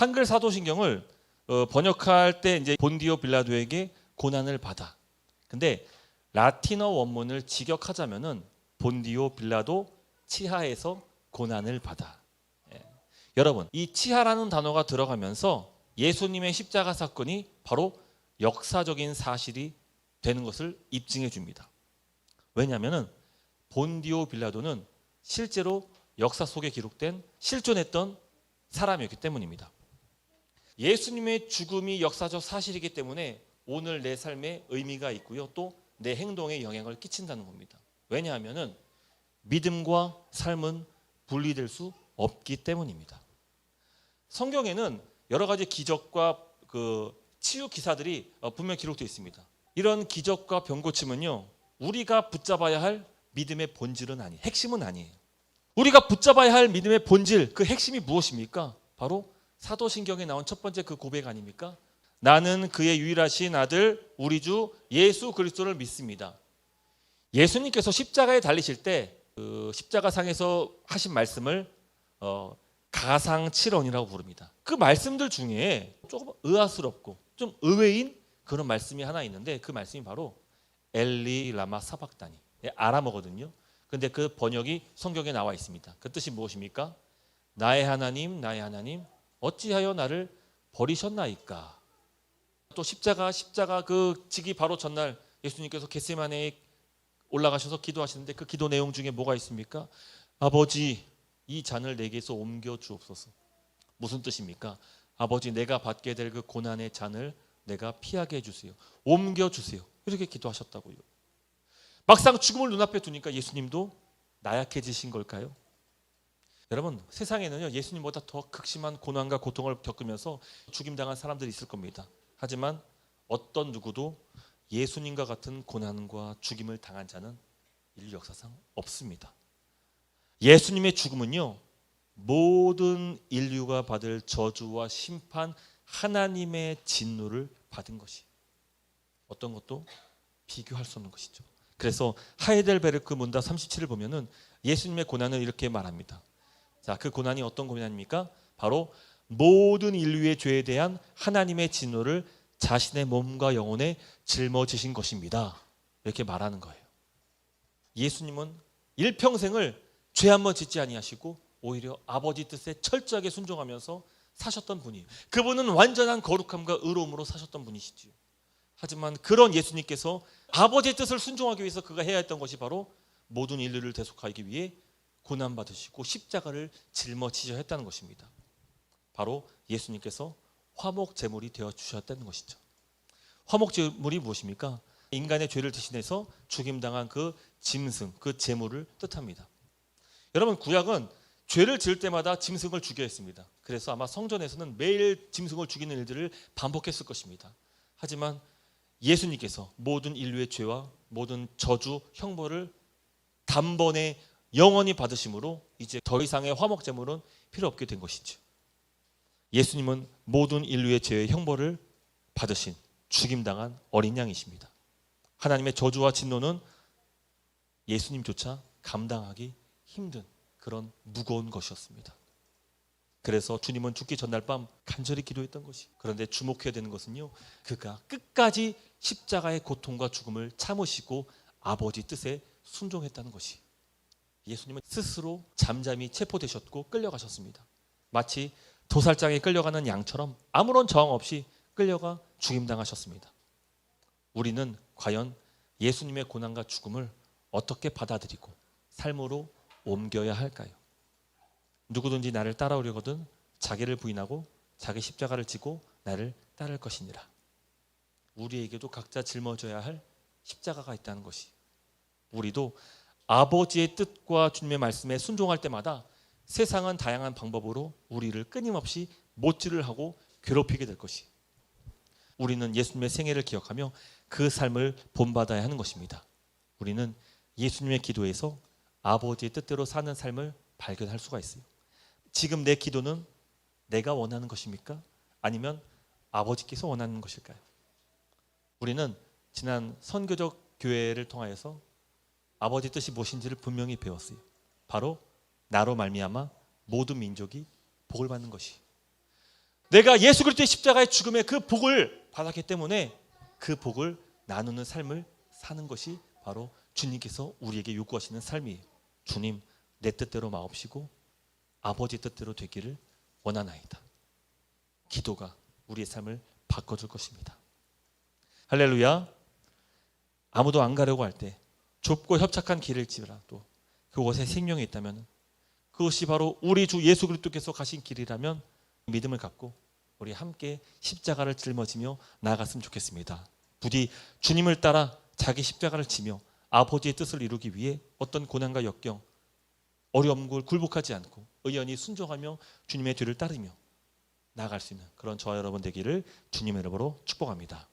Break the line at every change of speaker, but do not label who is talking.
한글 사도신경을 번역할 때 이제 본디오 빌라도에게 고난을 받아. 근데 라틴어 원문을 직역하자면은 본디오 빌라도 치하에서 고난을 받아. 예. 여러분, 이 치하라는 단어가 들어가면서 예수님의 십자가 사건이 바로 역사적인 사실이 되는 것을 입증해 줍니다. 왜냐하면은 본디오 빌라도는 실제로 역사 속에 기록된 실존했던 사람이었기 때문입니다. 예수님의 죽음이 역사적 사실이기 때문에 오늘 내 삶에 의미가 있고요. 또 내 행동에 영향을 끼친다는 겁니다. 왜냐하면은 믿음과 삶은 분리될 수 없기 때문입니다. 성경에는 여러 가지 기적과 치유 기사들이 분명 기록되어 있습니다. 이런 기적과 병고침은요, 우리가 붙잡아야 할 믿음의 본질은 아니에요. 핵심은 아니에요. 우리가 붙잡아야 할 믿음의 본질, 그 핵심이 무엇입니까? 바로 사도신경에 나온 첫 번째 그 고백 아닙니까? 나는 그의 유일하신 아들 우리 주 예수 그리스도를 믿습니다. 예수님께서 십자가에 달리실 때 그 십자가상에서 하신 말씀을 가상칠언이라고 부릅니다. 그 말씀들 중에 조금 의아스럽고 좀 의외인 그런 말씀이 하나 있는데 그 말씀이 바로 엘리 라마 사박다니, 아람어거든요. 근데 그 번역이 성경에 나와 있습니다. 그 뜻이 무엇입니까? 나의 하나님 어찌하여 나를 버리셨나이까. 또 십자가 그 지기 바로 전날 예수님께서 겟세마네에 올라가셔서 기도하시는데 그 기도 내용 중에 뭐가 있습니까? 아버지, 이 잔을 내게서 옮겨 주옵소서. 무슨 뜻입니까? 아버지, 내가 받게 될 그 고난의 잔을 내가 피하게 해주세요. 옮겨 주세요. 이렇게 기도하셨다고요. 막상 죽음을 눈앞에 두니까 예수님도 나약해지신 걸까요? 여러분, 세상에는요, 예수님보다 더 극심한 고난과 고통을 겪으면서 죽임당한 사람들이 있을 겁니다. 하지만 어떤 누구도 예수님과 같은 고난과 죽임을 당한 자는 인류 역사상 없습니다. 예수님의 죽음은요, 모든 인류가 받을 저주와 심판, 하나님의 진노를 받은 것이 어떤 것도 비교할 수 없는 것이죠. 그래서 하이델베르크 문답 37을 보면은 예수님의 고난을 이렇게 말합니다. 자, 그 고난이 어떤 고난입니까? 바로 모든 인류의 죄에 대한 하나님의 진노를 자신의 몸과 영혼에 짊어지신 것입니다. 이렇게 말하는 거예요. 예수님은 일평생을 죄 한 번 짓지 아니하시고 오히려 아버지 뜻에 철저하게 순종하면서 사셨던 분이에요. 그분은 완전한 거룩함과 의로움으로 사셨던 분이시지요. 하지만 그런 예수님께서 아버지의 뜻을 순종하기 위해서 그가 해야 했던 것이 바로 모든 인류를 대속하기 위해 고난받으시고 십자가를 짊어지셔야 했다는 것입니다. 바로 예수님께서 화목 제물이 되어 주셨다는 것이죠. 화목 제물이 무엇입니까? 인간의 죄를 대신해서 죽임당한 그 짐승, 그 제물을 뜻합니다. 여러분, 구약은 죄를 지을 때마다 짐승을 죽여야 했습니다. 그래서 아마 성전에서는 매일 짐승을 죽이는 일들을 반복했을 것입니다. 하지만 예수님께서 모든 인류의 죄와 모든 저주, 형벌을 단번에 영원히 받으심으로 이제 더 이상의 화목 제물은 필요 없게 된 것이죠. 예수님은 모든 인류의 죄의 형벌을 받으신 죽임당한 어린 양이십니다. 하나님의 저주와 진노는 예수님조차 감당하기 힘든 그런 무거운 것이었습니다. 그래서 주님은 죽기 전날 밤 간절히 기도했던 것이, 그런데 주목해야 되는 것은요, 그가 끝까지 십자가의 고통과 죽음을 참으시고 아버지 뜻에 순종했다는 것이, 예수님은 스스로 잠잠히 체포되셨고 끌려가셨습니다. 마치 도살장에 끌려가는 양처럼 아무런 저항 없이 끌려가 죽임당하셨습니다. 우리는 과연 예수님의 고난과 죽음을 어떻게 받아들이고 삶으로 옮겨야 할까요? 누구든지 나를 따라오려거든 자기를 부인하고 자기 십자가를 지고 나를 따를 것이니라. 우리에게도 각자 짊어져야 할 십자가가 있다는 것이, 우리도 아버지의 뜻과 주님의 말씀에 순종할 때마다 세상은 다양한 방법으로 우리를 끊임없이 못질을 하고 괴롭히게 될 것이, 우리는 예수님의 생애를 기억하며 그 삶을 본받아야 하는 것입니다. 우리는 예수님의 기도에서 아버지의 뜻대로 사는 삶을 발견할 수가 있어요. 지금 내 기도는 내가 원하는 것입니까? 아니면 아버지께서 원하는 것일까요? 우리는 지난 선교적 교회를 통하여서 아버지 뜻이 무엇인지를 분명히 배웠어요. 바로 나로 말미암아 모든 민족이 복을 받는 것이. 내가 예수 그리스도의 십자가의 죽음의 그 복을 받았기 때문에 그 복을 나누는 삶을 사는 것이 바로 주님께서 우리에게 요구하시는 삶이에요. 주님, 내 뜻대로 마옵시고 아버지 뜻대로 되기를 원하나이다. 기도가 우리의 삶을 바꿔줄 것입니다. 할렐루야. 아무도 안 가려고 할 때 좁고 협착한 길일지라도 그곳에 생명이 있다면 그것이 바로 우리 주 예수 그리스도께서 가신 길이라면 믿음을 갖고 우리 함께 십자가를 짊어지며 나아갔으면 좋겠습니다. 부디 주님을 따라 자기 십자가를 지며 아버지의 뜻을 이루기 위해 어떤 고난과 역경, 어려움을 굴복하지 않고 의연히 순종하며 주님의 뒤를 따르며 나아갈 수 있는 그런 저와 여러분 되기를 주님의 이름으로 축복합니다.